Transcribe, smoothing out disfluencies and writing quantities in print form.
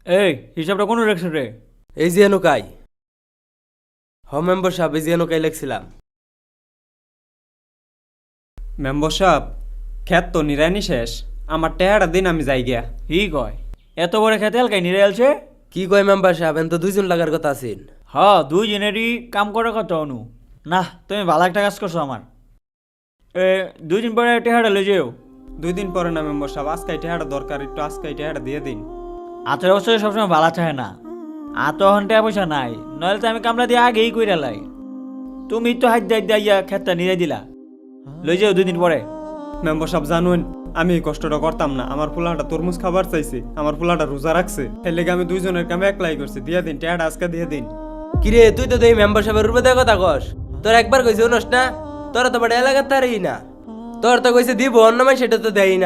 এই হিসাবটা কোনো রাখছ রে? এই যে এনুকাই মেম্বার সাহেব, এই যে এনুকাই লিখছিলাম। মেম্বার সাহেব, খেত তো নিরানি শেষ, আমার টেহারা দিন আমি যাই গিয়া। কি কয়? এত বড় খেতে এলকাই নিরে আলছে? কি কয় মেম্বার সাহেব, এন তো 2 জন লাগার কথা আছেন। হ, দুইজনেরই কাম করার কথা অনু। না, তুমি ভালো একটা কাজ করছো আমার। 2 দিন পরে টেহারা লই যেও। 2 দিন পরে না মেম্বার সাহেব, আজকাই টেহারা দরকার, একটু আজকাই টেহারা দিয়ে দিন। 18 বছরে সবসময় ভালো চায় না। তো এখন টাকা পয়সা নাই, নইলে তো আমি কামলা দিয়ে আগেই কইরা লাই। তুমি তো হাত দাইয়া খেতটা নিয়ে দিলা। লই যাও 2 দিন পরে। মেম্বার সাহেব জানুন, আমি এই কষ্টটা করতাম না। আমার পোলাটা তরমুজ খাবার চাইছে, আমার পোলাটা রোজা রাখছে, এর লেগে আমি 2 জনের কামে একলাই করছি। দিয়ে দিন টেহারা, আজকে দিয়ে দিন। কিরে, তুই তো দেই মেম্বার সাহেবের রূপে দেয় কথা কস। তোর একবার কইছে উনস না, তোরা তো বড় এলাকার তারই না। তোর তো কইছে দিব, অন্য মাই সেটা তো দেয় না।